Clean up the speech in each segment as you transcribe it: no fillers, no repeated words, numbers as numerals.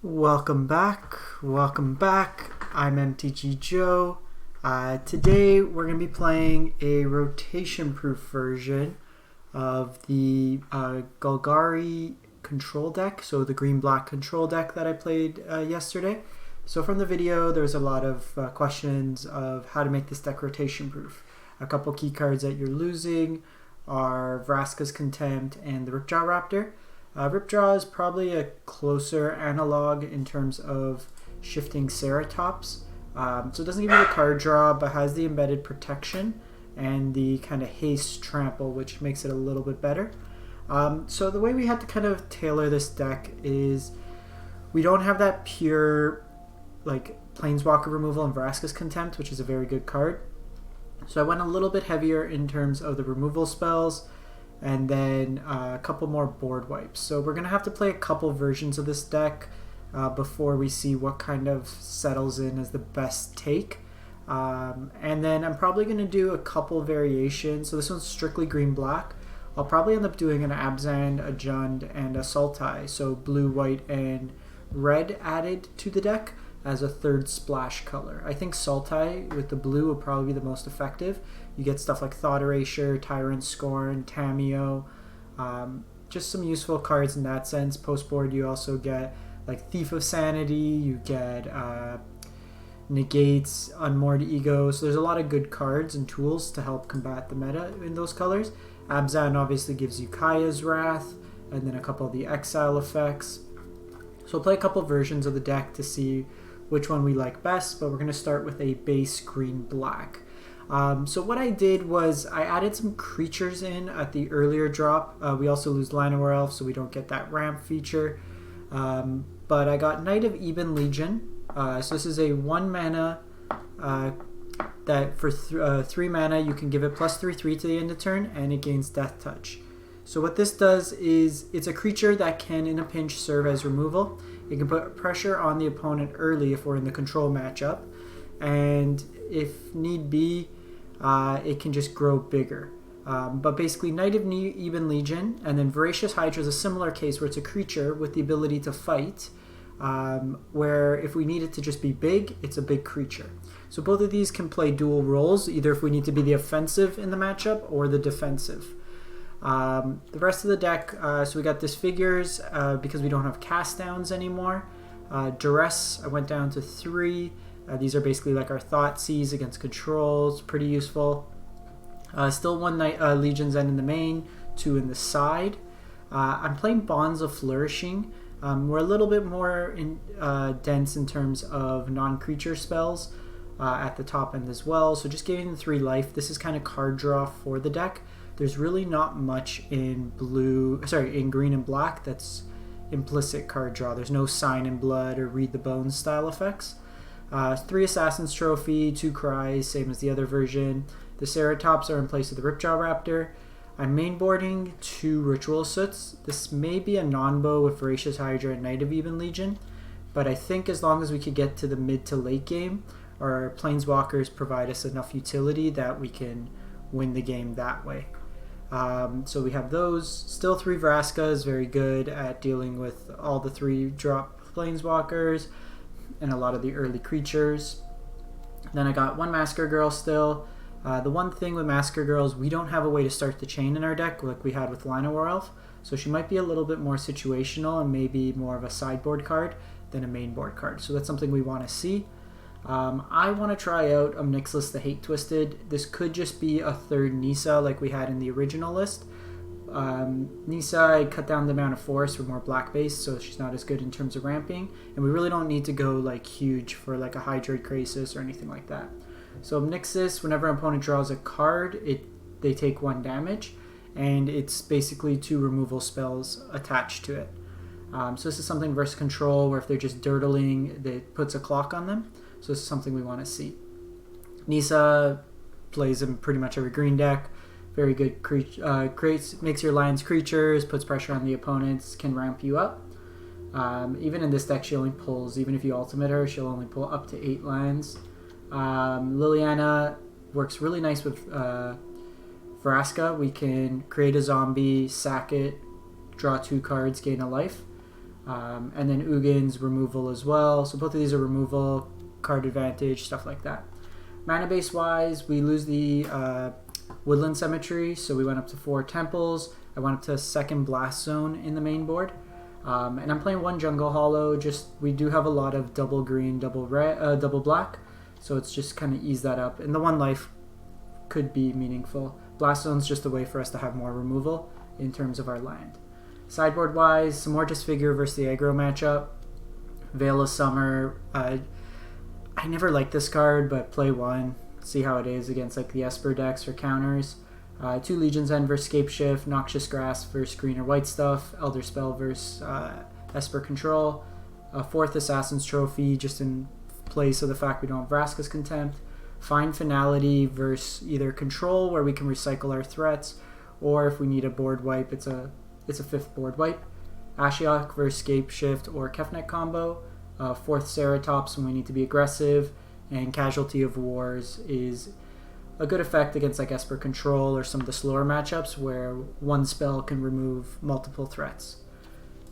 Welcome back. I'm MTG Joe. Today we're going to be playing a rotation-proof version of the Golgari control deck, so the green-black control deck that I played yesterday. So from the video, there's a lot of questions of how to make this deck rotation-proof. A couple key cards that you're losing are Vraska's Contempt and the Ripjaw Raptor. Ripjaw is probably a closer analog in terms of shifting Ceratops. So it doesn't give you the card draw, but has the embedded protection and the kind of haste trample, which makes it a little bit better. So the way we had to kind of tailor this deck is we don't have that pure like Planeswalker removal and Vraska's Contempt, which is a very good card. So I went a little bit heavier in terms of the removal spells, and then a couple more board wipes. So we're going to have to play a couple versions of this deck before we see what kind of settles in as the best take. And then I'm probably going to do a couple variations. So this one's strictly green-black. I'll probably end up doing an Abzan, a Jund, and a Sultai. So blue, white, and red added to the deck as a third splash color. I think Sultai with the blue will probably be the most effective. You get stuff like Thought Erasure, Tyrant Scorn, Tameo, just some useful cards in that sense. Post board you also get like Thief of Sanity, you get Negates, Unmoored Ego, so there's a lot of good cards and tools to help combat the meta in those colors. Abzan obviously gives you Kaya's Wrath, and then a couple of the Exile effects. So I'll play a couple versions of the deck to see which one we like best, but we're going to start with a base green-black. So what I did was I added some creatures in at the earlier drop. We also lose Llanowar Elf, so we don't get that ramp feature. But I got Knight of Ebon Legion. So this is a 1 mana that for 3 mana you can give it +3/3 to the end of turn, and it gains Death Touch. So what this does is it's a creature that can in a pinch serve as removal. It can put pressure on the opponent early if we're in the control matchup, and if need be, it can just grow bigger. But basically Knight of Ebon Legion, and then Voracious Hydra is a similar case where it's a creature with the ability to fight, where if we need it to just be big, it's a big creature. So both of these can play dual roles, either if we need to be the offensive in the matchup or the defensive. The rest of the deck, so we got Disfigures because we don't have cast downs anymore. Duress, I went down to 3. These are basically like our Thoughtseize against controls, pretty useful. Still 1 Legion's End in the main, 2 in the side. I'm playing Bonds of Flourishing. We're a little bit more dense in terms of non-creature spells at the top end as well. So just giving them 3 life. This is kind of card draw for the deck. There's really not much in green and black that's implicit card draw. There's no Sign in Blood or Read the Bones style effects. 3 Assassin's Trophy, 2 Cries, same as the other version. The Ceratops are in place of the Ripjaw Raptor. I'm mainboarding 2 Ritual of Soots. This may be a non-bow with Voracious Hydra and Knight of Ebon Legion, but I think as long as we could get to the mid to late game, our Planeswalkers provide us enough utility that we can win the game that way. So we have those. Still 3 Vraska is very good at dealing with all the 3 drop Planeswalkers and a lot of the early creatures. Then I got 1 Massacre Girl still. The one thing with Massacre Girl is we don't have a way to start the chain in our deck like we had with Llanowar Elf, so she might be a little bit more situational and maybe more of a sideboard card than a mainboard card. So that's something we want to see. I want to try out Ob Nixilis the Hate Twisted. This could just be a 3rd Nissa like we had in the original list. Nissa, I cut down the amount of force for more black base, so she's not as good in terms of ramping, and we really don't need to go like huge for like a Hydroid Krasis or anything like that. So Ob Nixilis, whenever an opponent draws a card, they take 1 damage, and it's basically 2 removal spells attached to it. So this is something versus control where if they're just dirtling, that puts a clock on them. So this is something we want to see. Nissa plays in pretty much every green deck. Very good, makes your lands creatures, puts pressure on the opponents, can ramp you up. Even in this deck, she only pulls, even if you ultimate her, she'll only pull up to 8 lands. Liliana works really nice with Vraska. We can create a zombie, sack it, draw 2 cards, gain a life. And then Ugin's removal as well. So both of these are removal, card advantage, stuff like that. Mana base wise, we lose the Woodland Cemetery, so we went up to 4 temples. I went up to a 2nd Blast Zone in the main board. And I'm playing 1 Jungle Hollow. Just we do have a lot of double green, double red, double black, so it's just kind of ease that up. And the 1 life could be meaningful. Blast Zone's just a way for us to have more removal in terms of our land. Sideboard wise, some more Disfigure versus the aggro matchup. Veil of Summer. I never liked this card, but play 1, see how it is against like the Esper decks or counters. 2 Legion's End versus Scape Shift, Noxious Grass versus green or white stuff, Elder Spell versus Esper Control. 4th Assassin's Trophy, just in place of the fact we don't have Vraska's Contempt. Fine Finality versus either Control, where we can recycle our threats, or if we need a board wipe, it's a 5th board wipe. Ashiok versus Scape Shift or Kefnet combo. 4th Ceratops when we need to be aggressive, and Casualty of Wars is a good effect against like Esper Control or some of the slower matchups where 1 spell can remove multiple threats.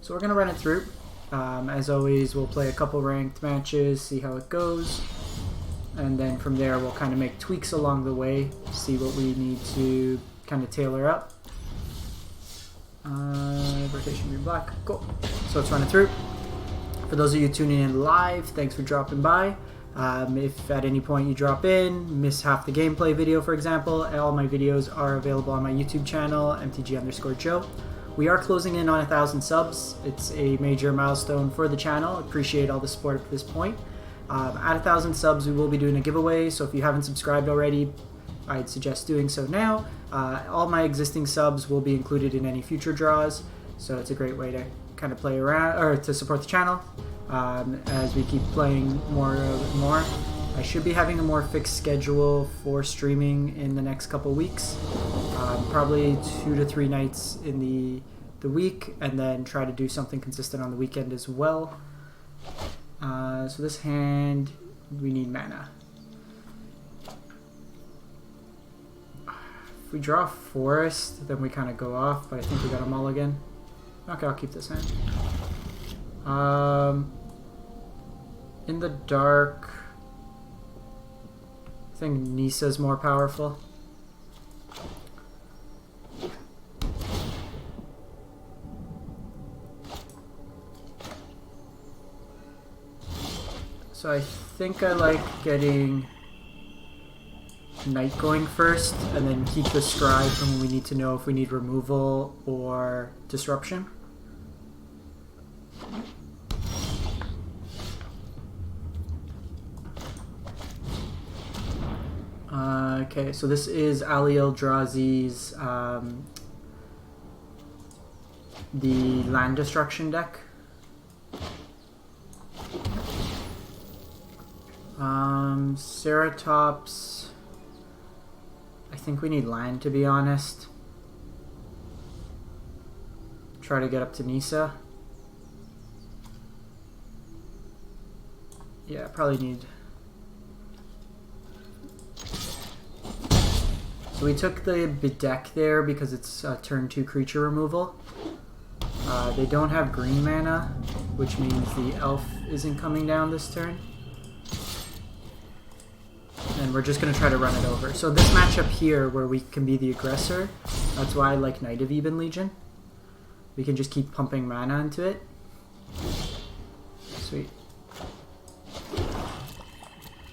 So we're going to run it through. As always, we'll play a couple ranked matches, see how it goes, and then from there we'll kind of make tweaks along the way, see what we need to kind of tailor up. Rotation green black, cool. So let's run it through. For those of you tuning in live, thanks for dropping by. If at any point you drop in, miss half the gameplay video, for example, all my videos are available on my YouTube channel, MTG_Joe. We are closing in on 1,000 subs. It's a major milestone for the channel. Appreciate all the support at this point. At 1,000 subs, we will be doing a giveaway, so if you haven't subscribed already, I'd suggest doing so now. All my existing subs will be included in any future draws, so it's a great way to kind of play around, or to support the channel as we keep playing more and more. I should be having a more fixed schedule for streaming in the next couple weeks, probably 2 to 3 nights in the week, and then try to do something consistent on the weekend as well. So this hand, we need mana. If we draw a forest, then we kind of go off, but I think we got a mulligan. Okay, I'll keep this hand. In the dark, I think Nissa's more powerful. So I think I like getting Night going first, and then keep the Scribe from when we need to know if we need removal or disruption. Okay, so this is Ali Eldrazi's the land destruction deck. Ceratops, I think we need land, to be honest. Try to get up to Nissa. Yeah, probably need. So we took the Bedeck there because it's turn 2 creature removal. They don't have green mana, which means the elf isn't coming down this turn. And we're just going to try to run it over. So this matchup here, where we can be the aggressor, that's why I like Knight of Ebon Legion. We can just keep pumping mana into it. Sweet.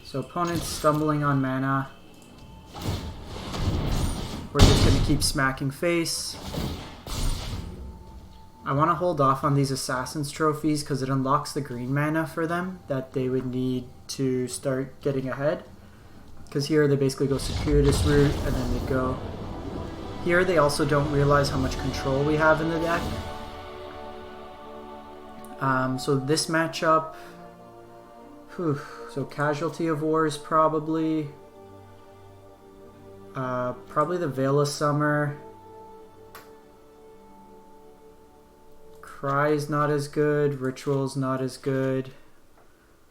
So opponent's stumbling on mana. We're just going to keep smacking face. I want to hold off on these Assassin's Trophies because it unlocks the green mana for them that they would need to start getting ahead. Because here they basically go Circuitous Route and then they go... Here they also don't realize how much control we have in the deck. So this matchup... So Casualty of Wars probably... probably the Veil of Summer. Cry's not as good. Ritual's not as good.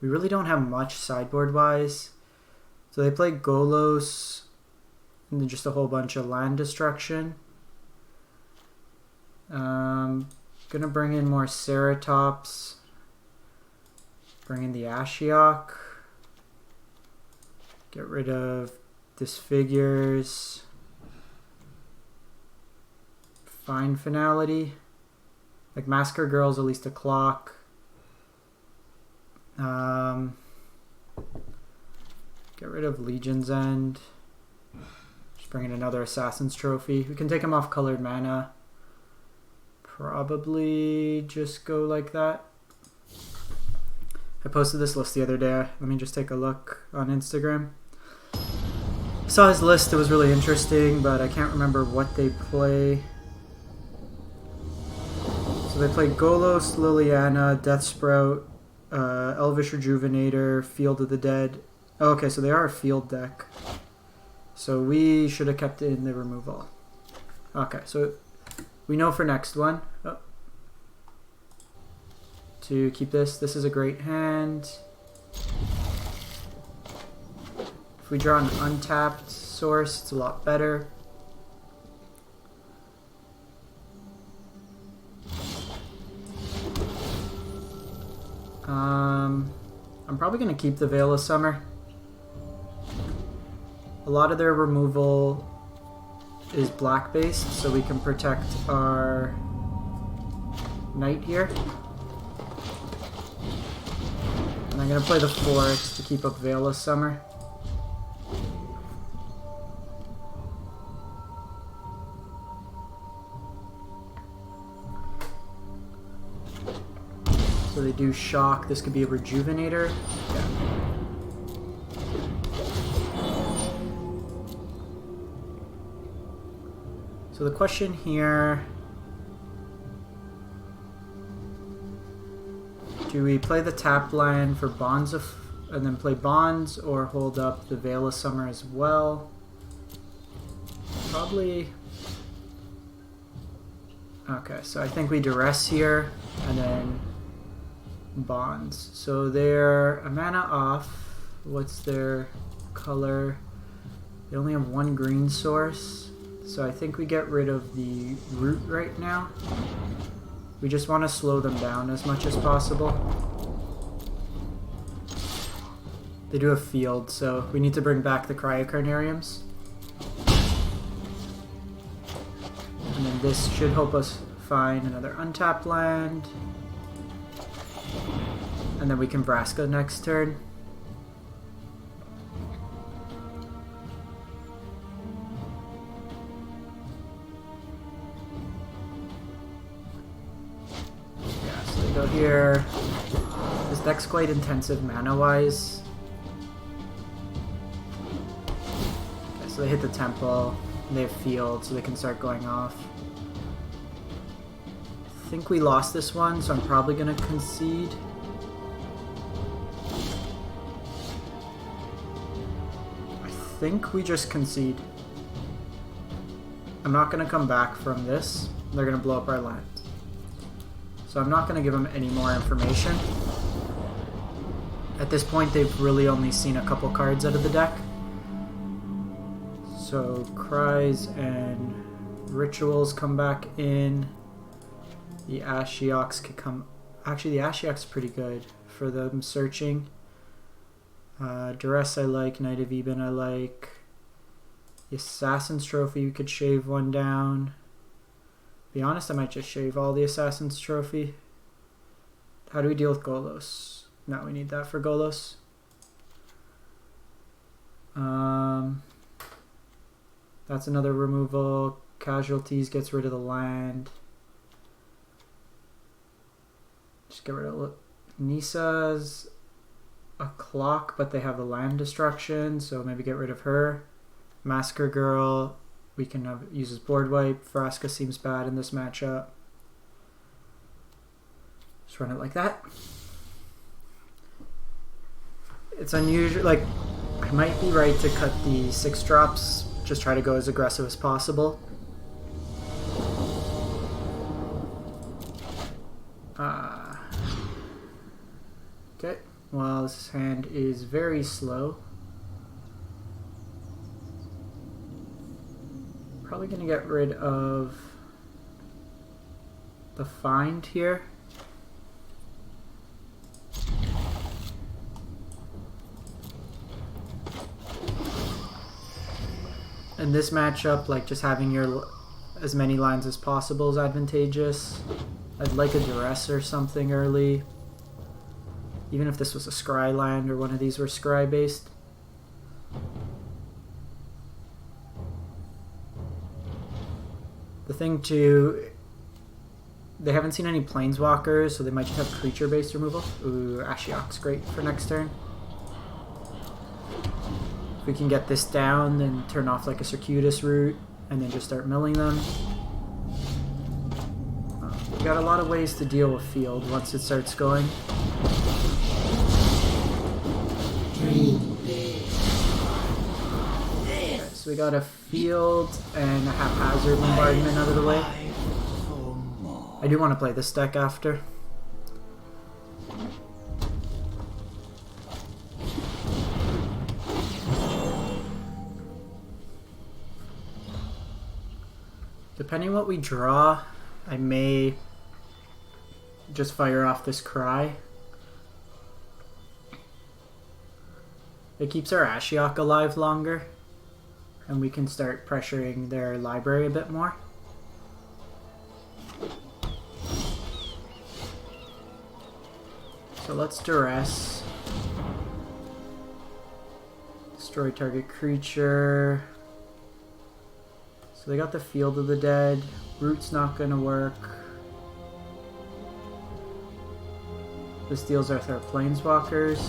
We really don't have much sideboard-wise. So they play Golos, and then just a whole bunch of land destruction. Gonna bring in more Ceratops. Bring in the Ashiok. Get rid of Disfigures. Fine Finality. Like Massacre Girl's at least a clock. Get rid of Legion's End. Just bring in another Assassin's Trophy. We can take him off colored mana. Probably just go like that. I posted this list the other day. Let me just take a look on Instagram. Saw his list, it was really interesting, but I can't remember what they play. So they play Golos, Liliana, Death Sprout, Elvish Rejuvenator, Field of the Dead. Oh, okay, so they are a field deck. So we should have kept it in the removal. Okay, so we know for next one. Oh. To keep this. This is a great hand. If we draw an untapped source, it's a lot better. I'm probably going to keep the Veil of Summer. A lot of their removal is black based, so we can protect our knight here. And I'm going to play the Forest to keep up Veil of Summer. So they do Shock. This could be a Rejuvenator. Yeah. So the question here, do we play the tap land for Bonds of, and then play Bonds, or hold up the Veil of Summer as well? Probably. Okay, so I think we Duress here, and then Bonds. So they're a mana off. What's their color? They only have one green source. So I think we get rid of the root right now. We just want to slow them down as much as possible. They do have field, so we need to bring back the Carnariums. And then this should help us find another untapped land. And then we can Vraska next turn. Yeah, so they go here. This deck's quite intensive mana-wise. Okay, so they hit the Temple. And they have field, so they can start going off. I think we lost this one, so I'm probably going to concede. I think we just concede. I'm not going to come back from this. They're going to blow up our land. So I'm not going to give them any more information. At this point, they've really only seen a couple cards out of the deck. So Cries and Rituals come back in. The Ashioks could come... Actually, the Ashiok's pretty good for them searching. Duress I like, Knight of Ebon I like. The Assassin's Trophy, you could shave one down. Be honest, I might just shave all the Assassin's Trophy. How do we deal with Golos? No, we need that for Golos. That's another removal. Casualties gets rid of the land. Just get rid of Nissa's a clock, but they have the land destruction, so maybe get rid of her. Massacre Girl, we can have uses board wipe. Vraska seems bad in this matchup. Just run it like that. It's unusual, like, I might be right to cut the 6 drops, just try to go as aggressive as possible. Okay, well, this hand is very slow. Probably going to get rid of a find here. In this matchup, like just having your as many lines as possible is advantageous. I'd like a Duress or something early. Even if this was a Scry land or one of these were Scry based. The thing too, they haven't seen any Planeswalkers, so they might just have creature based removal. Ooh, Ashiok's great for next turn. If we can get this down, then turn off like a Circuitous Route, and then just start milling them. We got a lot of ways to deal with field once it starts going. Okay, so we got a field and a haphazard bombardment out of the way. I do want to play this deck after. Depending what we draw, I may just fire off this Cry. It keeps our Ashiok alive longer, and we can start pressuring their library a bit more. So let's Duress. Destroy target creature. So they got the Field of the Dead. Root's not gonna work. This deals with our Planeswalkers.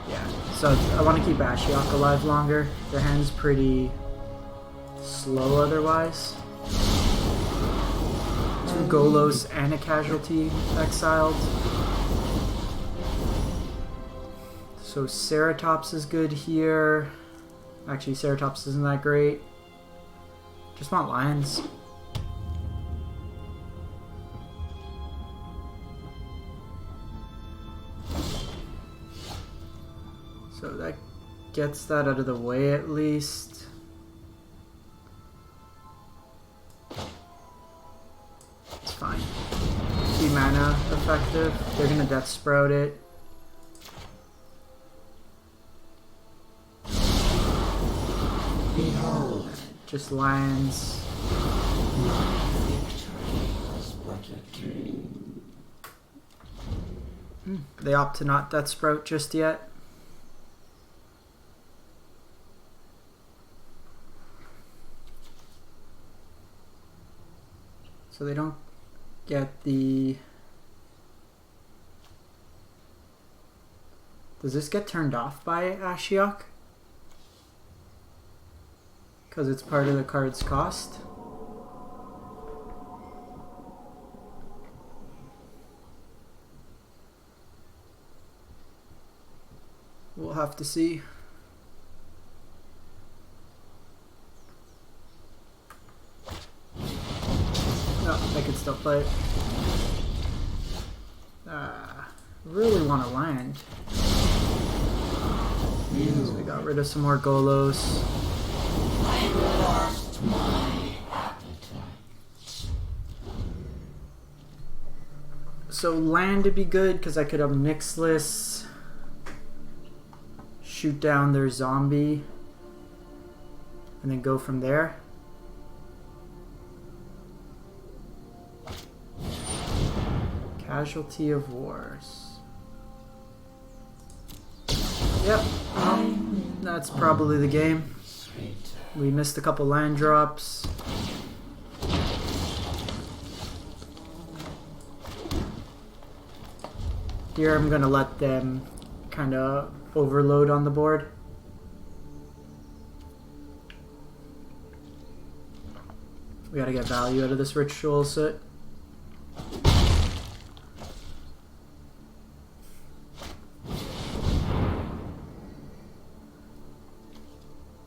Yeah, so I want to keep Ashiok alive longer. Their hand's pretty slow otherwise. 2 Golos and a Casualty exiled. So Ceratops is good here. Actually, Ceratops isn't that great. Just want lands. So that gets that out of the way at least. It's fine. 3 mana effective. They're gonna Death Sprout it. Behold, just lands. my victory was but a dream. They opt to not Death Sprout just yet. So they don't get the... Does this get turned off by Ashiok? Because it's part of the card's cost. We'll have to see. No, I can still play it. Really want to land. So we got rid of some more Golos. I lost my appetite. So land would be good because I could Ob Nixilis, shoot down their zombie, and then go from there. Casualty of Wars. Yep, that's probably the game. We missed a couple land drops. Here I'm gonna let them kind of overload on the board. We gotta get value out of this Ritual of Soot.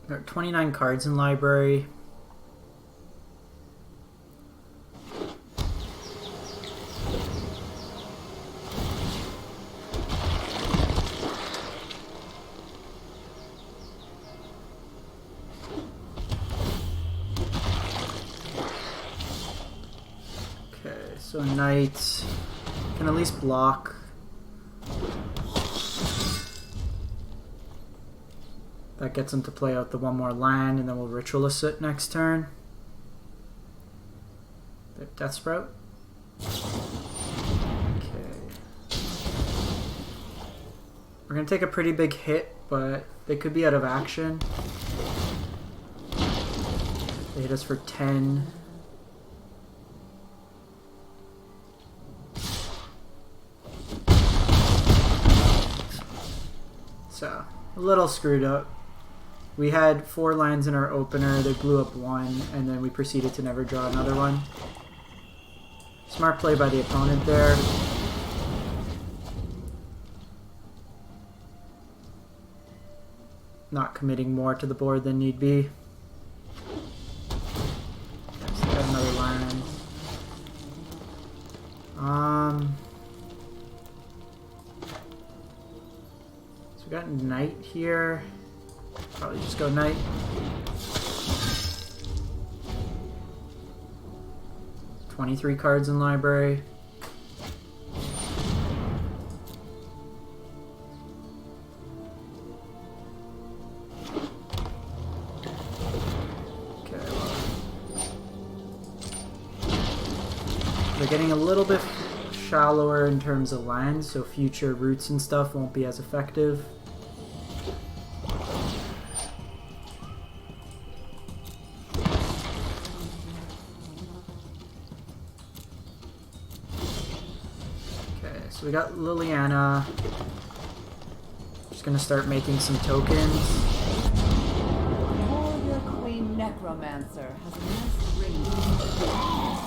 There are 29 cards in library. So Knight can at least block. That gets him to play out the one more land, and then we'll Ritual of Soot next turn. The Death Sprout. Okay. We're gonna take a pretty big hit, but they could be out of action. They hit us for 10. So, a little screwed up. We had 4 lands in our opener, they blew up 1, and then we proceeded to never draw another one. Smart play by the opponent there. Not committing more to the board than need be. So we got another land. So we got Knight here. Probably just go Knight. "23 cards in library. Okay, well. They're getting a little bit shallower in terms of lands, so future roots and stuff won't be as effective. So we got Liliana. Just gonna start making some tokens. Warrior Queen Necromancer has a nice ring.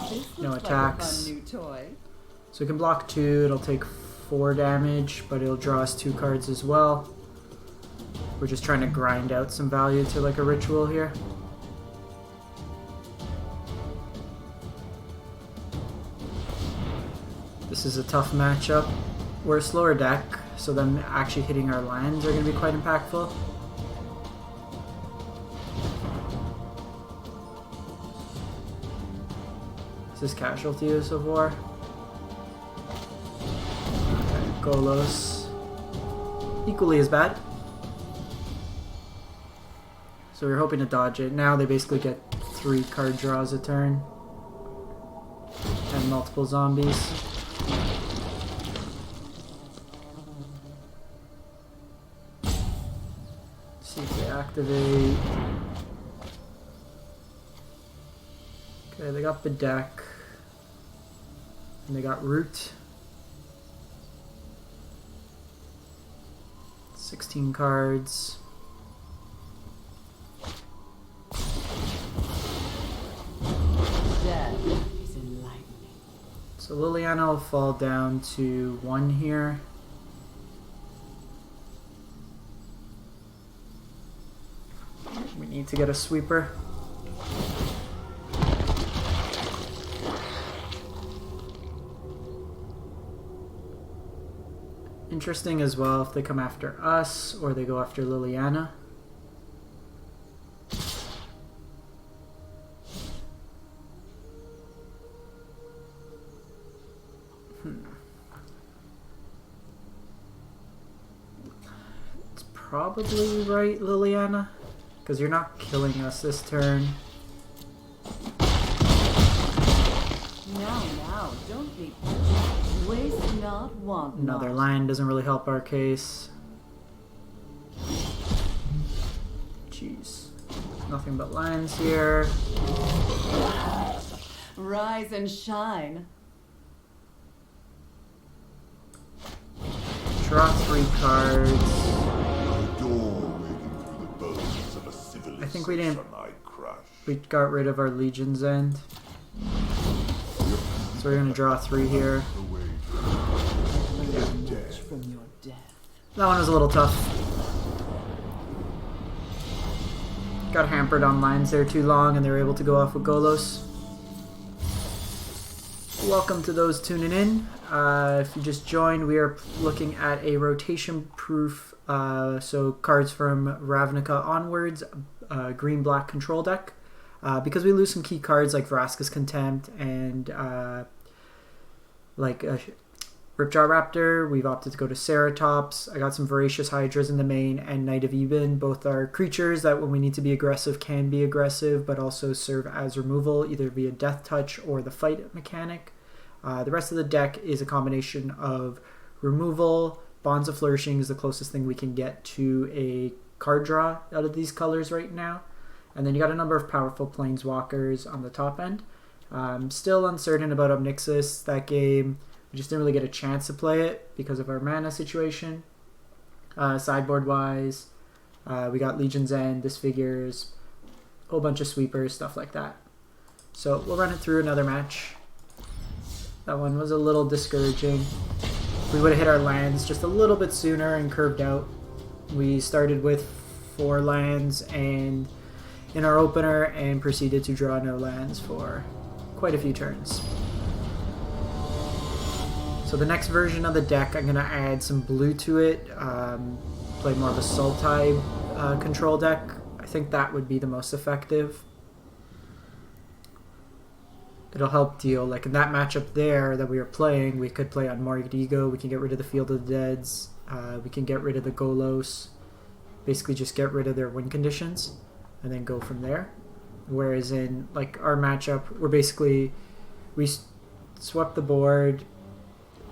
This No looks attacks. like a fun new toy. So we can block 2, it'll take 4 damage, but it'll draw us 2 cards as well. We're just trying to grind out some value to like a ritual here. This is a tough matchup. We're a slower deck, so them actually hitting our lands are going to be quite impactful. Is this Casualties of War? Okay, Golos. Equally as bad. So we were hoping to dodge it. Now they basically get 3 card draws a turn. And multiple zombies. See if they activate. Okay, they got Bedeck. And they got Root. 16 cards. Death is enlightening. So Liliana will fall down to 1 here. We need to get a sweeper. Interesting as well if they come after us or they go after Liliana. It's probably right, Liliana, because you're not killing us this turn. Now, don't be waste not, want Another not. land doesn't really help our case. Jeez. Nothing but lands here. Rise and shine. Draw 3 cards. I think we didn't- We got rid of our Legion's End. So we're gonna draw 3 here. From your death. That one was a little tough. Got hampered on lines there too long and they were able to go off with Golos. Welcome to those tuning in. If you just joined, we are looking at a rotation proof, so cards from Ravnica onwards, green-black control deck. Because we lose some key cards like Vraska's Contempt and like a Ripjaw Raptor. We've opted to go to Ceratops. I got some Voracious Hydras in the main, and Knight of Ebon. Both are creatures that when we need to be aggressive can be aggressive, but also serve as removal, either via Death Touch or the fight mechanic. The rest of the deck is a combination of removal. Bonds of Flourishing is the closest thing we can get to a card draw out of these colors right now. And then you got a number of powerful Planeswalkers on the top end. Still uncertain about Ob Nixilis. That game, we just didn't really get a chance to play it because of our mana situation. Sideboard-wise, we got Legion's End, Disfigures, a whole bunch of sweepers, stuff like that. So we'll run it through another match. That one was a little discouraging. We would have hit our lands just a little bit sooner and curved out. We started with 4 lands and in our opener and proceeded to draw no lands for quite a few turns. So the next version of the deck, I'm going to add some blue to it, play more of a Sultai control deck. I think that would be the most effective. It'll help deal, like in that matchup there that we were playing, we could play on Morged Ego, we can get rid of the Field of the Deads, we can get rid of the Golos, basically just get rid of their win conditions, and then go from there. Whereas in like our matchup, we swept the board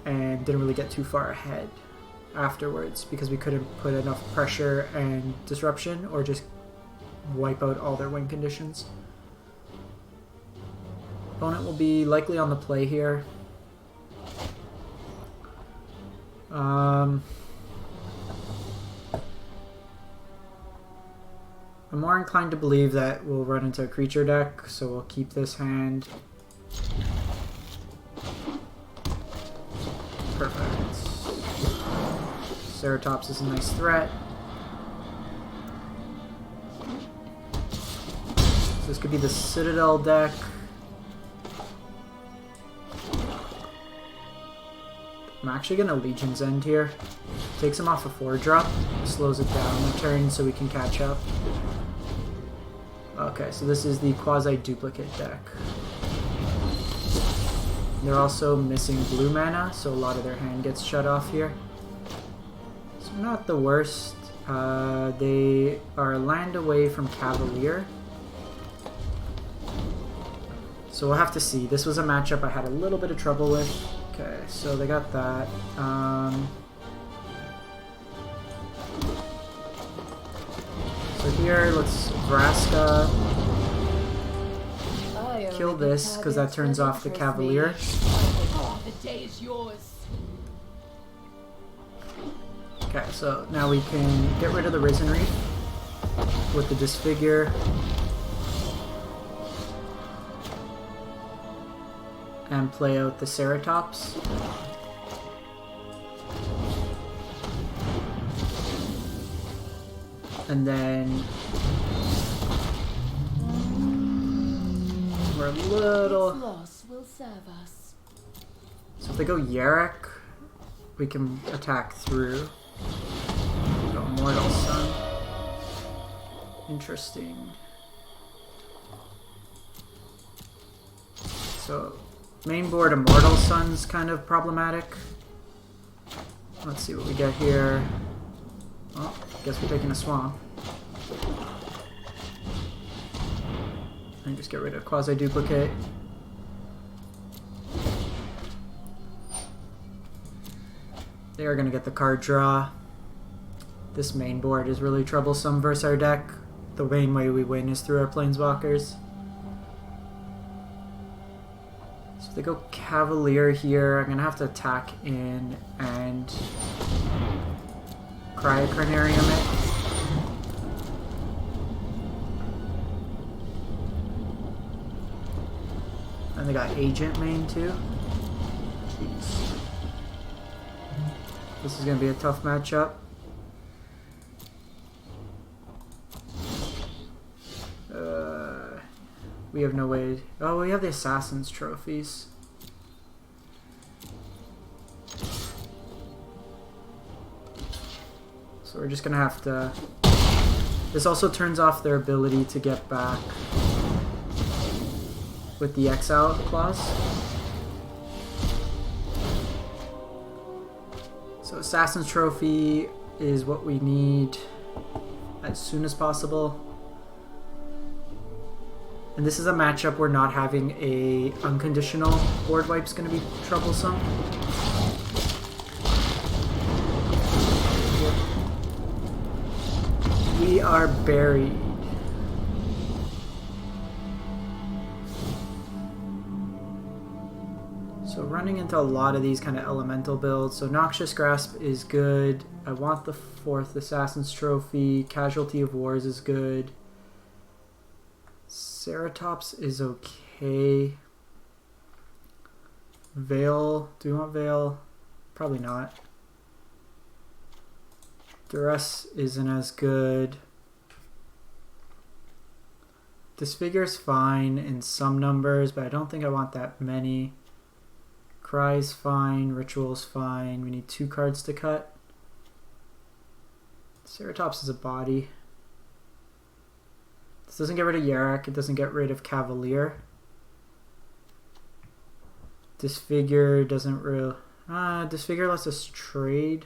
and didn't really get too far ahead afterwards because we couldn't put enough pressure and disruption or just wipe out all their win conditions. Opponent will be likely on the play here. I'm more inclined to believe that we'll run into a creature deck, so we'll keep this hand. Perfect. Ceratops is a nice threat. So this could be the Citadel deck. I'm actually going to Legion's End here. Takes him off a 4-drop, slows it down a turn so we can catch up. Okay, so this is the quasi-duplicate deck. They're also missing blue mana, so a lot of their hand gets shut off here. So not the worst. They are a land away from Cavalier. So we'll have to see. This was a matchup I had a little bit of trouble with. Okay, so they got that. So here, let's Vraska. Kill this, because that turns off the Cavalier. The day is yours. Okay, so now we can get rid of the Risen Reef with the Disfigure. And play out the Ceratops. And then we're a little... Loss will serve us. So if they go Yarok, we can attack through. Go Mortal Sun. Interesting. So main board Immortal Sun's kind of problematic. Let's see what we get here. Well, I guess we're taking a swamp. And just get rid of quasi-duplicate. They are going to get the card draw. This main board is really troublesome versus our deck. The main way we win is through our planeswalkers. So if they go Cavalier here, I'm going to have to attack in and Carnarium it. And they got Agent main too. Jeez. This is going to be a tough matchup. We have no way... Oh, we have the Assassin's Trophies. So we're just going to have to... This also turns off their ability to get back with the Exile clause. Assassin's Trophy is what we need as soon as possible. And this is a matchup where not having a unconditional board wipe is going to be troublesome. We are buried. So running into a lot of these kind of elemental builds. So Noxious Grasp is good. I want the 4th Assassin's Trophy. Casualty of Wars is good. Ceratops is okay. Veil. Do we want Veil? Probably not. Duress isn't as good. Disfigure's fine in some numbers, but I don't think I want that many. Cry's fine. Ritual's fine. We need 2 cards to cut. Ceratops is a body. This doesn't get rid of Yarak. It doesn't get rid of Cavalier. Disfigure doesn't really... Disfigure lets us trade.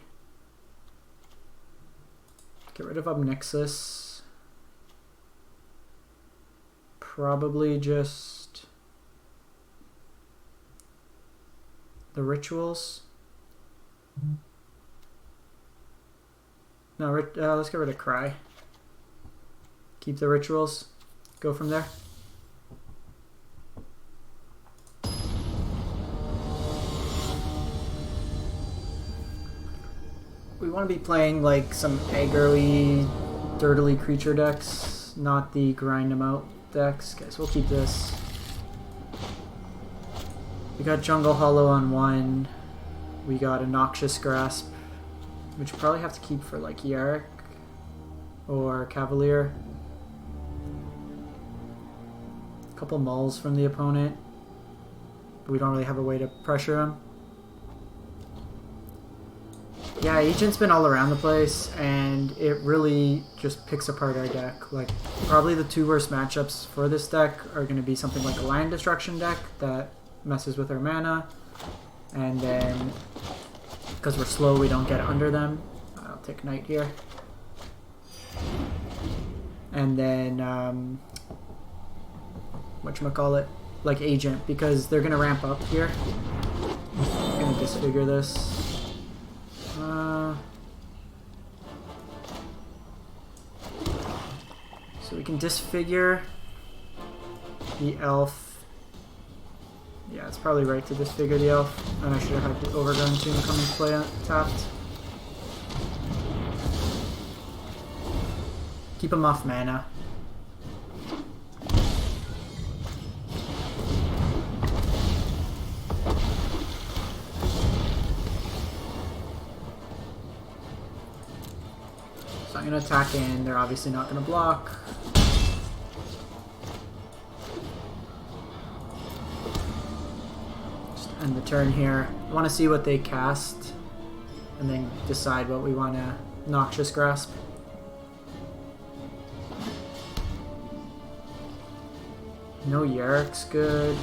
Get rid of Ob Nixilis. Probably just the rituals. No, let's get rid of Cry. Keep the rituals. Go from there. We want to be playing like some aggro-y, dirtily creature decks, not the grind them out decks. Okay, so we'll keep this. We got Jungle Hollow on 1. We got a Noxious Grasp, which we probably have to keep for like Yarak or Cavalier. A couple mulls from the opponent, but we don't really have a way to pressure him. Yeah, Agent's been all around the place, and it really just picks apart our deck. Like, probably the 2 worst matchups for this deck are going to be something like a land destruction deck that messes with our mana, and then, because we're slow, we don't get under them. I'll take Knight here. And then, whatchamacallit, like Agent, because they're going to ramp up here. I'm going to disfigure this. So we can disfigure the elf. Yeah, it's probably right to disfigure the elf. And I should have had the Overgrown Tomb come and play tapped. Keep him off mana. So I'm going to attack in. They're obviously not going to block. Just end the turn here. I want to see what they cast and then decide what we want to Noxious Grasp. No Yarak's good.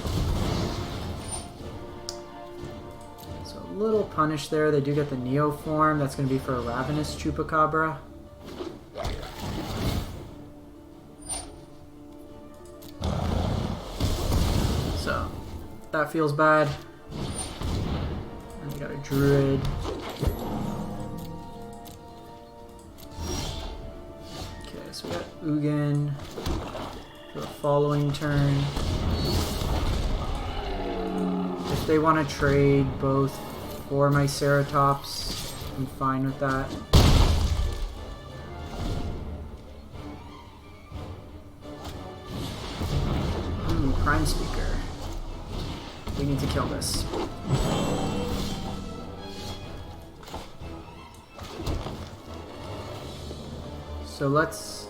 So a little punish there. They do get the Neo form. That's going to be for a Ravenous Chupacabra. So that feels bad. And we got a Druid. Okay, so we got Ugin. For the following turn. If they want to trade both for my Ceratops, I'm fine with that. Ooh, Crime Speaker. We need to kill this. So let's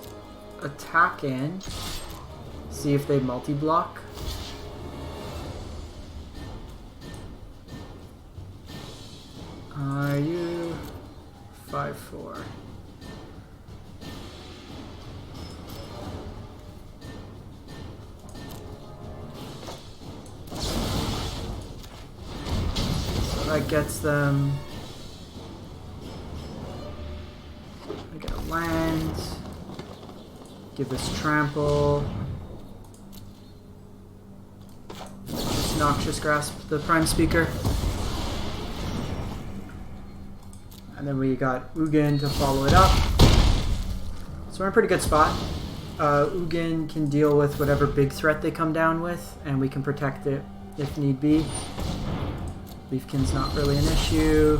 attack in. See if they multi-block. Are you 5/4? So that gets them get a land. Give this trample. This Noxious Grasp the Prime Speaker. And then we got Ugin to follow it up. So we're in a pretty good spot. Ugin can deal with whatever big threat they come down with, and we can protect it if need be. Leafkin's not really an issue.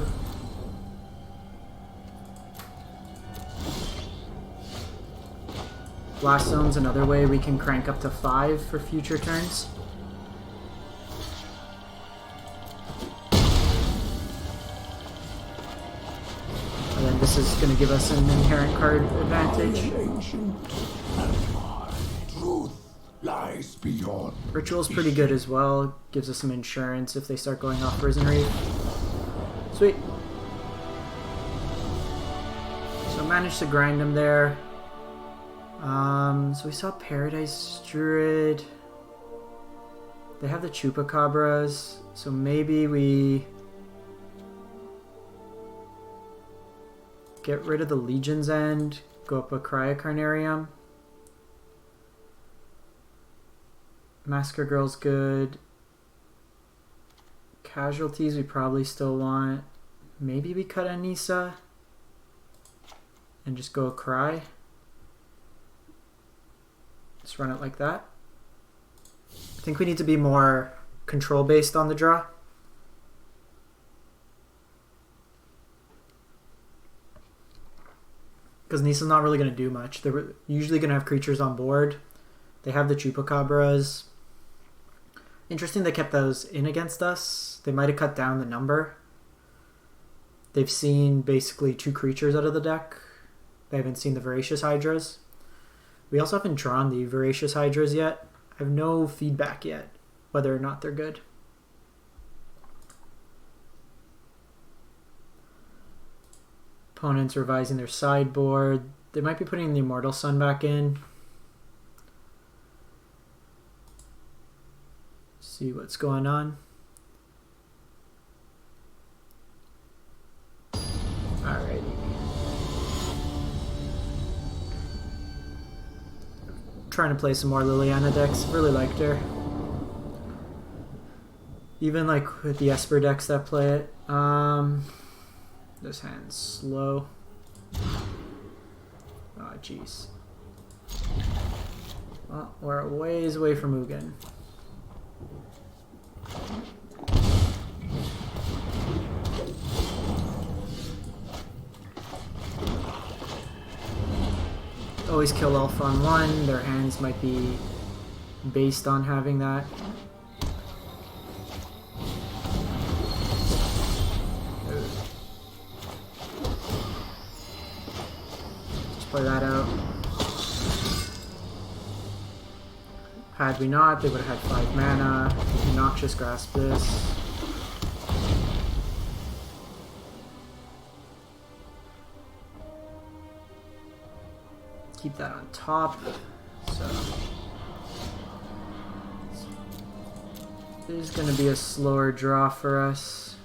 Blast Zone's another way we can crank up to 5 for future turns. And then this is going to give us an inherent card advantage. Truth lies beyond. Ritual's pretty good as well. Gives us some insurance if they start going off Risen Reef. Sweet. So managed to grind them there. So we saw Paradise Druid. They have the Chupacabras, so maybe we get rid of the Legion's End, go up a Carnarium. Massacre Girl's good. Casualties we probably still want. Maybe we cut a Nissa and just go a Cry. Just run it like that. I think we need to be more control based on the draw. Because Nissa's not really going to do much. They're usually going to have creatures on board. They have the Chupacabras. Interesting they kept those in against us. They might have cut down the number. They've seen basically 2 creatures out of the deck. They haven't seen the Voracious Hydras. We also haven't drawn the Voracious Hydras yet. I have no feedback yet, whether or not they're good. Opponents revising their sideboard. They might be putting the Immortal Sun back in. See what's going on. Alrighty. Trying to play some more Liliana decks. Really liked her. Even like with the Esper decks that play it. This hand's slow. Oh jeez. Well, we're a ways away from Ugin. Always kill Alpha on 1. Their hands might be based on having that. Just play that out. Had we not, they would have had 5 mana. Noxious Grasp this. Keep that on top. So this is going to be a slower draw for us.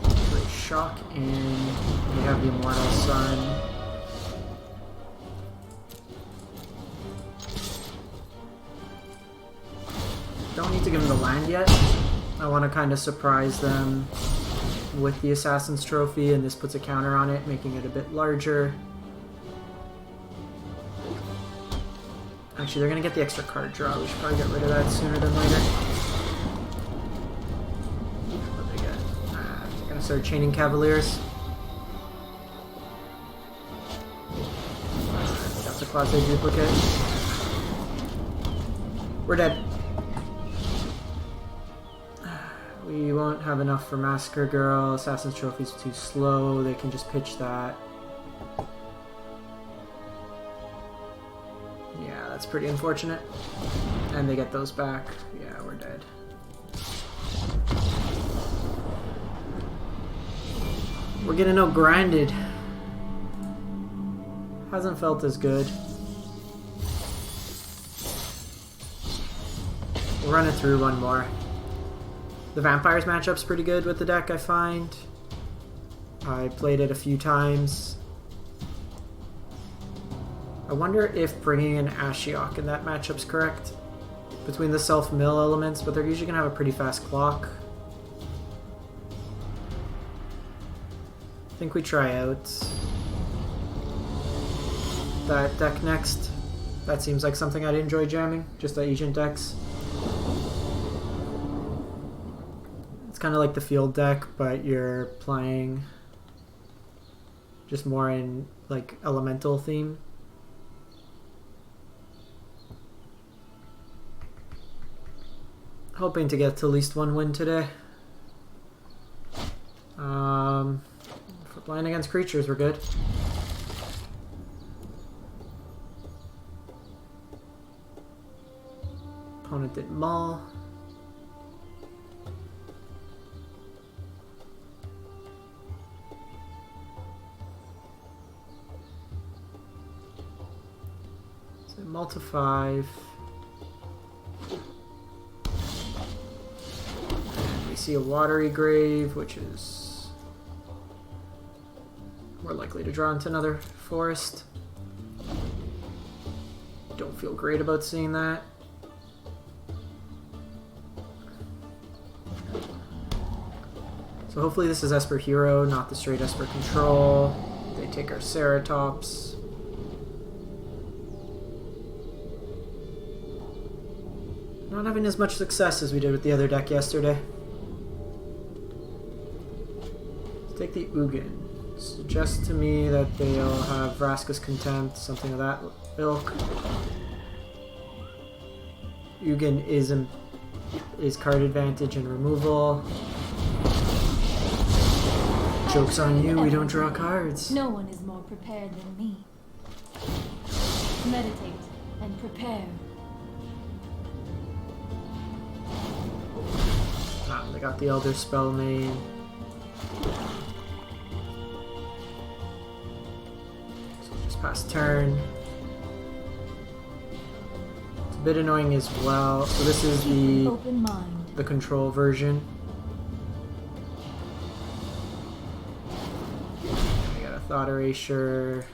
Put Shock in. We have the Immortal Sun. Don't need to give them the land yet. I want to kind of surprise them with the Assassin's Trophy, and this puts a counter on it, making it a bit larger. Actually, they're going to get the extra card draw. We should probably get rid of that sooner than later. What they get? They're going to start chaining Cavaliers. That's a Class A duplicate. We're dead. We won't have enough for Massacre Girl. Assassin's Trophy's too slow. They can just pitch that. Yeah, that's pretty unfortunate. And they get those back. Yeah, we're dead. We're getting out grinded. Hasn't felt as good. We'll run it through one more. The Vampires matchup's pretty good with the deck, I find. I played it a few times. I wonder if bringing in Ashiok in that matchup's correct. Between the self-mill elements, but they're usually going to have a pretty fast clock. I think we try out that deck next. That seems like something I'd enjoy jamming, just the Agent decks. It's kind of like the field deck, but you're playing just more in like elemental theme. Hoping to get to at least one win today. If we're playing against creatures, we're good. Opponent did Maul. So multi 5. See a Watery Grave, which is more likely to draw into another forest. Don't feel great about seeing that. So hopefully this is Esper Hero, not the straight Esper Control. They take our Ceratops. Not having as much success as we did with the other deck yesterday. Take the Ugin. Suggest to me that they'll have Vraska's Contempt, something of that ilk. Ugin is card advantage and removal. Joke's on you, we don't draw cards. No one is more prepared than me. Meditate and prepare. Ah, they got the Elder Spell main. Past turn. It's a bit annoying as well. So this is the control version. I got a Thought Erasure,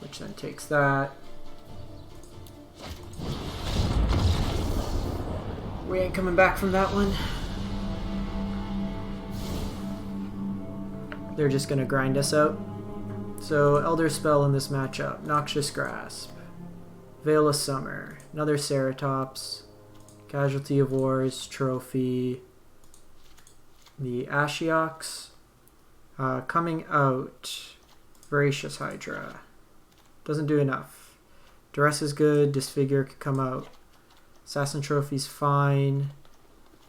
which then takes that. We ain't coming back from that one. They're just gonna grind us out. So, Elder Spell in this matchup. Noxious Grasp. Veil of Summer. Another Ceratops. Casualty of Wars. Trophy. The Ashioks. Coming out. Voracious Hydra. Doesn't do enough. Duress is good. Disfigure could come out. Assassin Trophy's fine.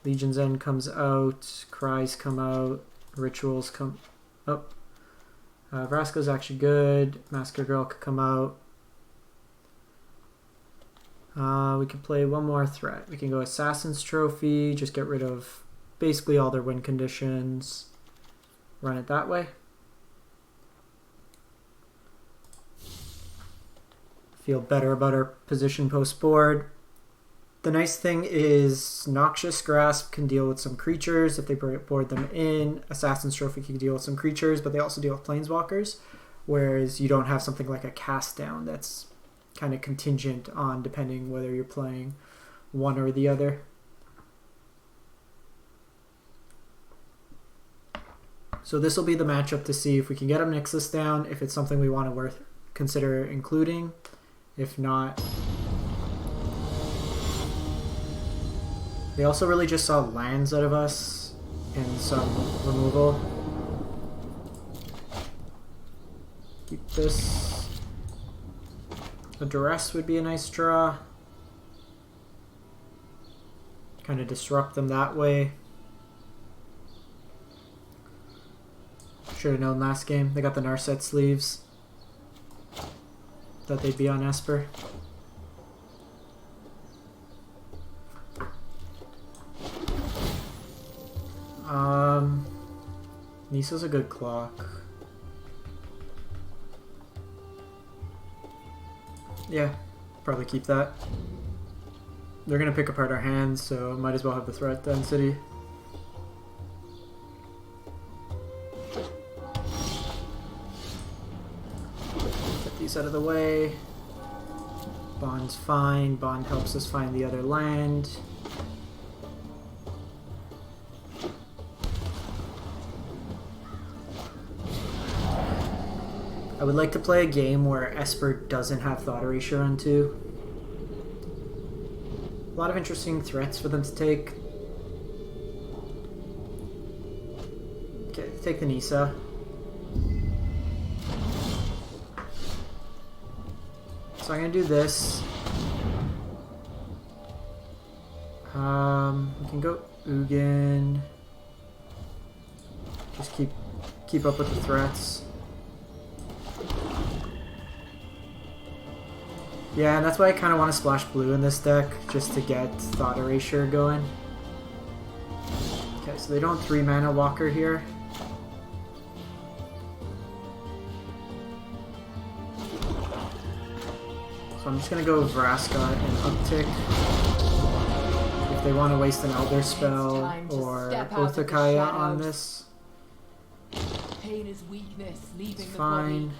Legion's End comes out. Cries come out. Rituals come... Oh. Vraska's actually good. Massacre Girl could come out. We can play one more threat. We can go Assassin's Trophy, just get rid of basically all their win conditions. Run it that way. Feel better about our position post board. The nice thing is Noxious Grasp can deal with some creatures if they board them in. Assassin's Trophy can deal with some creatures, but they also deal with planeswalkers. Whereas you don't have something like a cast down that's kind of contingent on depending whether you're playing one or the other. So this will be the matchup to see if we can get Ob Nixilis down, if it's something we want to consider including. If not... They also really just saw lands out of us and some removal. Keep this. A Duress would be a nice draw. Kind of disrupt them that way. Should have known last game. They got the Narset sleeves. Thought they'd be on Esper. Nissa's a good clock. Yeah, probably keep that. They're gonna pick apart our hands, so might as well have the threat density. Get these out of the way. Bond's fine. Bond helps us find the other land. I would like to play a game where Esper doesn't have Thought Erasure on 2. A lot of interesting threats for them to take. Okay, take the Nissa. So I'm gonna do this. We can go Ugin. Just keep up with the threats. Yeah, and that's why I kind of want to splash blue in this deck, just to get Thought Erasure going. Okay, so they don't 3-mana Walker here. So I'm just going to go Vraska and Uptick. If they want to waste an Elder Spell or Othakaya on this, Pain is weakness, leaving it's the fine. body.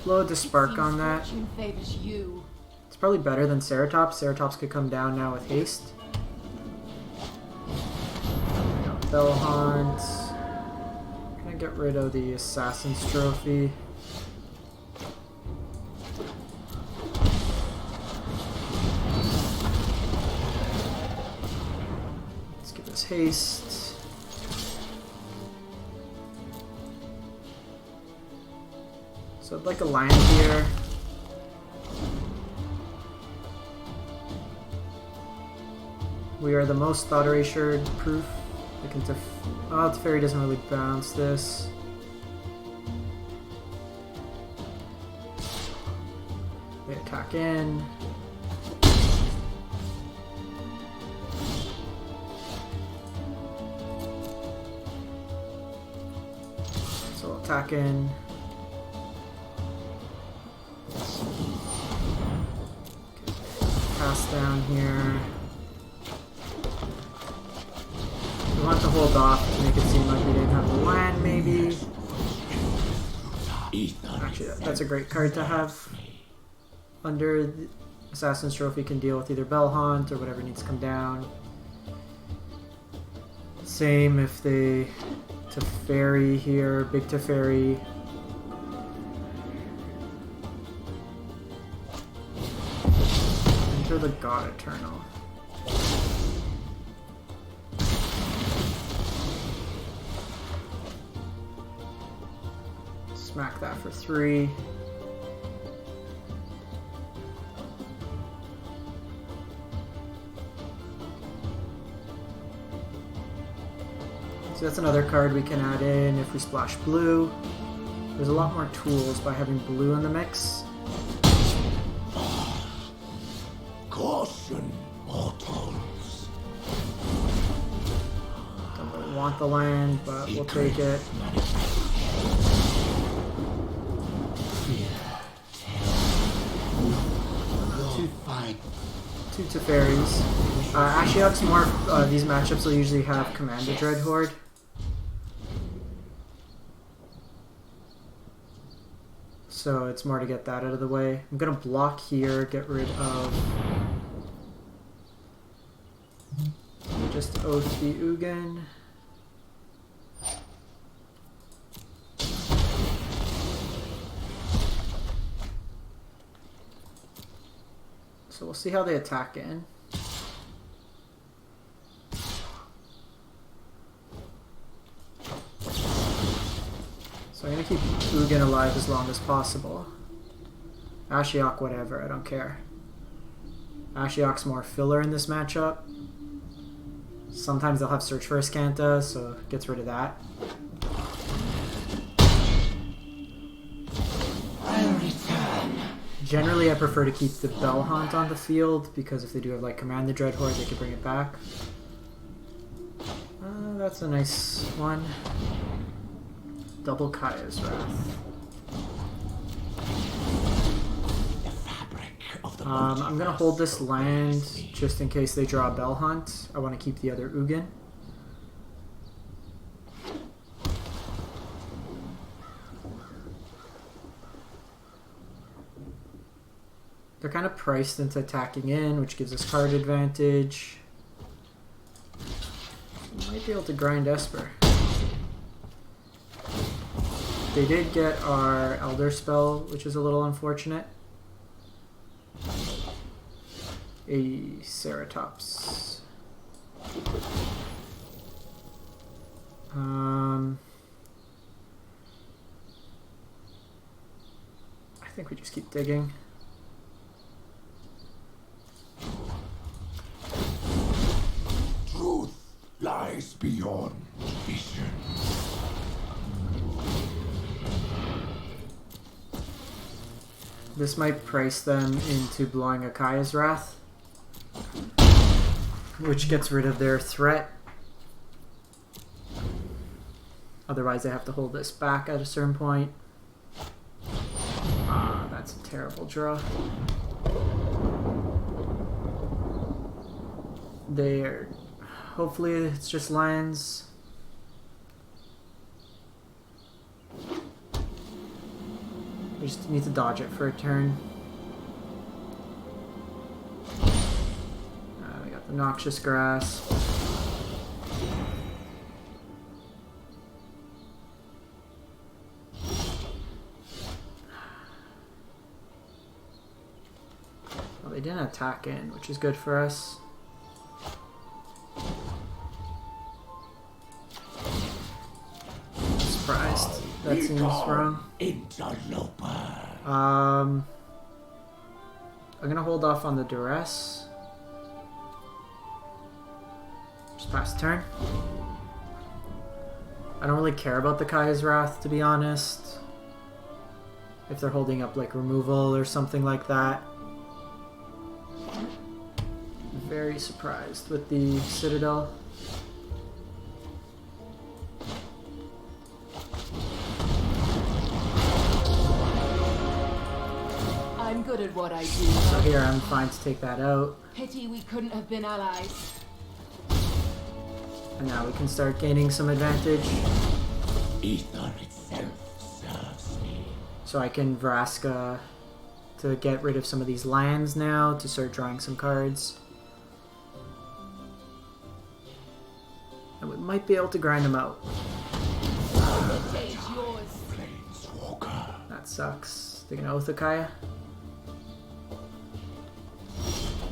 Load the Spark on that. Fortune favors you. It's probably better than Ceratops. Ceratops could come down now with haste. Bell Hunt. Gonna get rid of the Assassin's Trophy. Let's give this haste. So I'd like a land here. We are the most Thought Erasure proof. I can oh, Teferi doesn't really bounce this. They attack in. So we'll attack in. Pass down here. We want to hold off to make it seem like we didn't have the land, maybe. Actually, that's a great card to have. Under the Assassin's Trophy can deal with either Bell Hunt or whatever needs to come down. Same if they Teferi here, big Teferi. Enter the God Eternal. Smack that for 3. So that's another card we can add in if we splash blue. There's a lot more tools by having blue in the mix. Caution, mortals. Don't really want the land, but we'll take it. Two Teferis. Ashiok's more, these matchups will usually have Command a Dreadhorde. So it's more to get that out of the way. I'm gonna block here, get rid of just Oath the Ugin. So we'll see how they attack in. So I'm going to keep Ugin alive as long as possible. Ashiok, whatever, I don't care. Ashiok's more filler in this matchup. Sometimes they'll have Search for Askanta, so it gets rid of that. Generally, I prefer to keep the Bell Hunt on the field, because if they do have like Command the Dreadhorde, they can bring it back. That's a nice one. Double Kaya's Wrath. I'm gonna hold this land just in case they draw a Bell Hunt. I want to keep the other Ugin. They're kind of priced into attacking in, which gives us card advantage. Might be able to grind Esper. They did get our Elder Spell, which is a little unfortunate. A Ceratops. I think we just keep digging. Truth lies beyond vision. This might price them into blowing a Kaya's Wrath, which gets rid of their threat. Otherwise, they have to hold this back at a certain point. Ah, that's a terrible draw. There. Hopefully, it's just lands. We just need to dodge it for a turn. We got the Noxious Grasp. Well, they didn't attack in, which is good for us. Surprised. That seems wrong. I'm gonna hold off on the Duress. Just pass turn. I don't really care about the Kaya's Wrath, to be honest. If they're holding up like removal or something like that. Very surprised with the Citadel. I'm good at what I do. So here I'm fine to take that out. Pity we couldn't have been allies. And now we can start gaining some advantage. Ether itself serves me. So I can Vraska to get rid of some of these lands now to start drawing some cards. And we might be able to grind them out. The day's yours. Planeswalker. That sucks. They're gonna Oath of Kaya?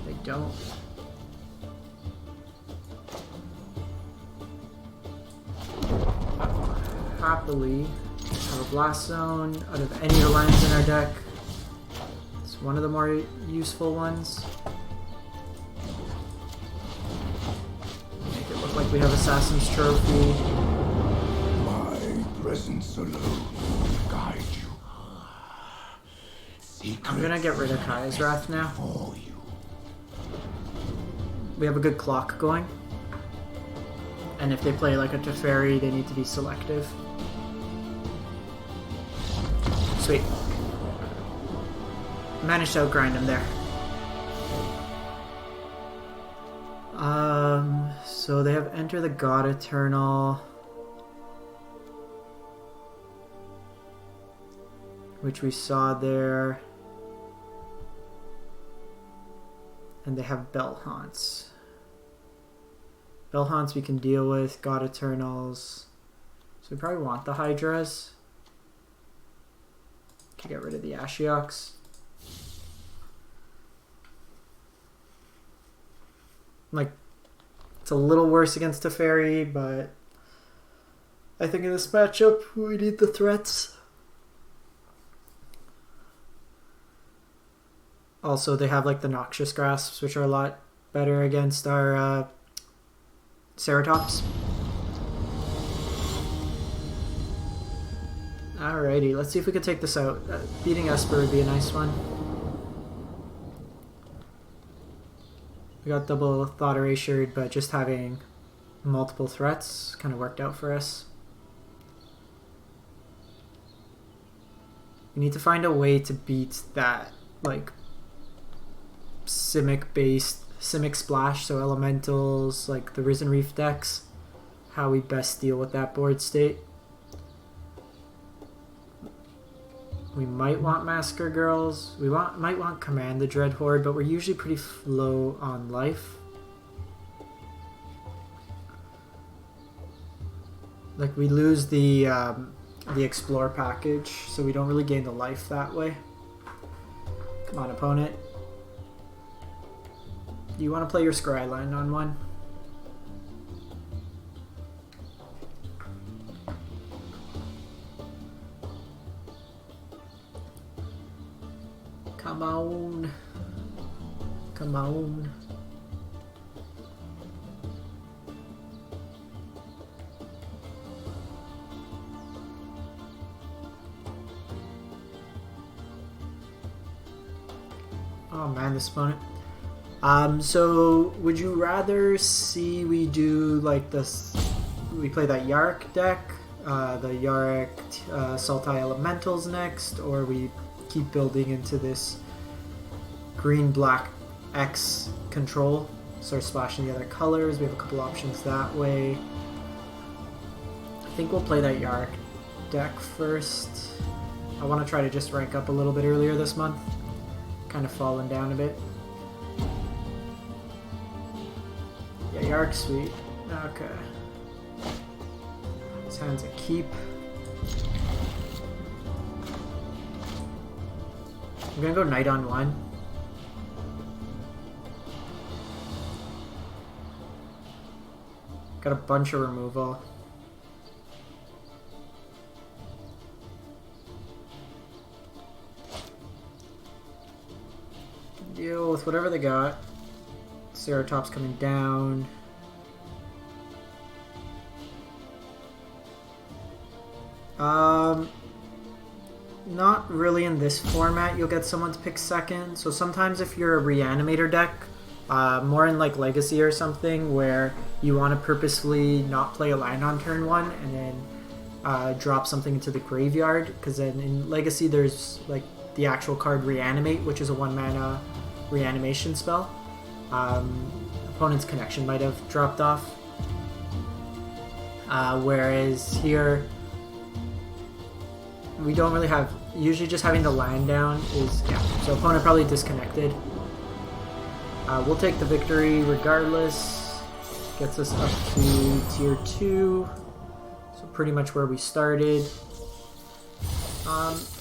They don't. Happily have a Blast Zone out of any of the lands in our deck. It's one of the more useful ones. Make it look like we have Assassin's Trophy. My presence alone will guide you. I'm gonna get rid of Kaya's Wrath now. For you. We have a good clock going. And if they play like a Teferi, they need to be selective. Sweet. Managed to outgrind him there. So they have Enter the God Eternal, which we saw there. And they have Bell Haunts. Bell Haunts we can deal with, God Eternals. So we probably want the Hydras. Can get rid of the Ashioks. Like, it's a little worse against Teferi, but I think in this matchup we need the threats. Also, they have like the Noxious Grasps, which are a lot better against our Ceratops. Alrighty, let's see if we can take this out. Beating Esper would be a nice one. We got double Thought Erasured, but just having multiple threats. Kind of worked out for us. We need to find a way to beat that, like, Simic splash, so elementals, like the Risen Reef decks. How we best deal with that board state. We might want Massacre Girls. We might want Command the Dreadhorde, but we're usually pretty low on life. Like, we lose the Explore package, so we don't really gain the life that way. Come on, opponent. Do you want to play your Scryline on one? Come on. Come on. Oh man, this opponent. So would you rather see we do like this? We play that Yarok deck, the Yarok Sultai Elementals next, or we keep building into this green-black X control, start splashing the other colors. We have a couple options that way. I think we'll play that Yarok deck first. I want to try to just rank up a little bit earlier this month. Kind of fallen down a bit. Yeah, Yarok's sweet. Okay. This hand's a keep. I'm gonna go Knight on one. Got a bunch of removal. Deal with whatever they got. Ceratop's coming down. Not really in this format. You'll get someone to pick second. So sometimes if you're a Reanimator deck, more in like Legacy or something, where you want to purposefully not play a land on turn one and then drop something into the graveyard, because then in Legacy there's like the actual card Reanimate, which is a 1-mana reanimation spell. Opponent's Connection might have dropped off. Whereas here, we don't really have... Usually just having the land down is... Yeah, so opponent probably disconnected. We'll take the victory regardless. Gets us up to tier 2. So pretty much where we started.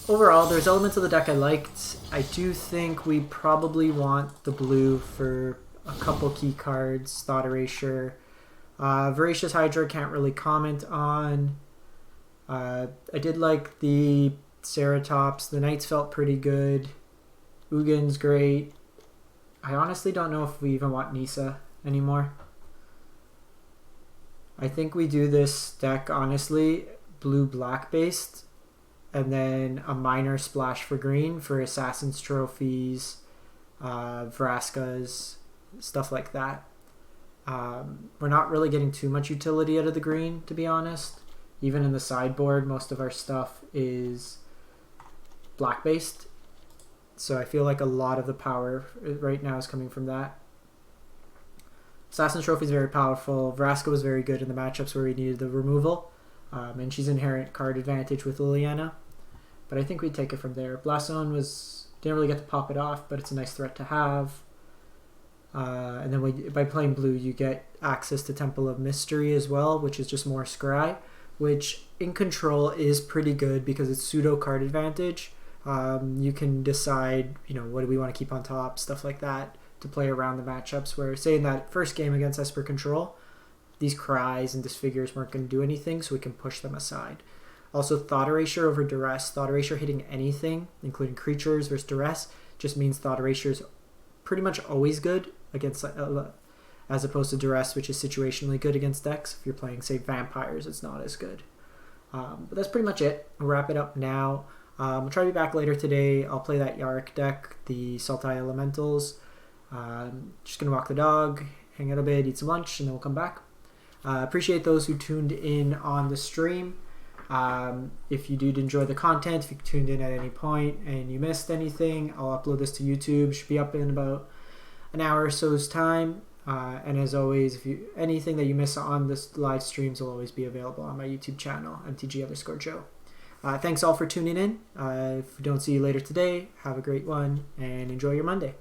Overall, there's elements of the deck I liked. I do think we probably want the blue for a couple key cards. Thought Erasure. Voracious Hydra can't really comment on. I did like the Ceratops. The Knights felt pretty good. Ugin's great. I honestly don't know if we even want Nissa anymore. I think we do this deck, honestly, blue-black based, and then a minor splash for green for Assassin's Trophies, Vraskas, stuff like that. We're not really getting too much utility out of the green, to be honest. Even in the sideboard, most of our stuff is black-based. So I feel like a lot of the power right now is coming from that. Assassin's Trophy is very powerful. Vraska was very good in the matchups where we needed the removal. And she's inherent card advantage with Liliana. But I think we take it from there. Blason didn't really get to pop it off, but it's a nice threat to have. And then by playing blue, you get access to Temple of Mystery as well, which is just more scry, which in control is pretty good because it's pseudo card advantage. You can decide, what do we want to keep on top, stuff like that, to play around the matchups. Where, say, in that first game against Esper Control, these cries and disfigures weren't going to do anything, so we can push them aside. Also, Thought Erasure over Duress. Thought Erasure hitting anything, including creatures versus Duress, just means Thought Erasure is pretty much always good against, as opposed to Duress, which is situationally good against decks. If you're playing, say, vampires, it's not as good. But that's pretty much it. I'll wrap it up now. I'll try to be back later today. I'll play that Yarok deck, the Sultai Elementals. Just going to walk the dog, hang out a bit, eat some lunch, and then we'll come back. Appreciate those who tuned in on the stream. If you did enjoy the content, if you tuned in at any point and you missed anything, I'll upload this to YouTube. It should be up in about an hour or so's time. And as always, if you anything that you miss on this live streams will always be available on my YouTube channel, MTG_Joe. Thanks all for tuning in. If we don't see you later today, have a great one and enjoy your Monday.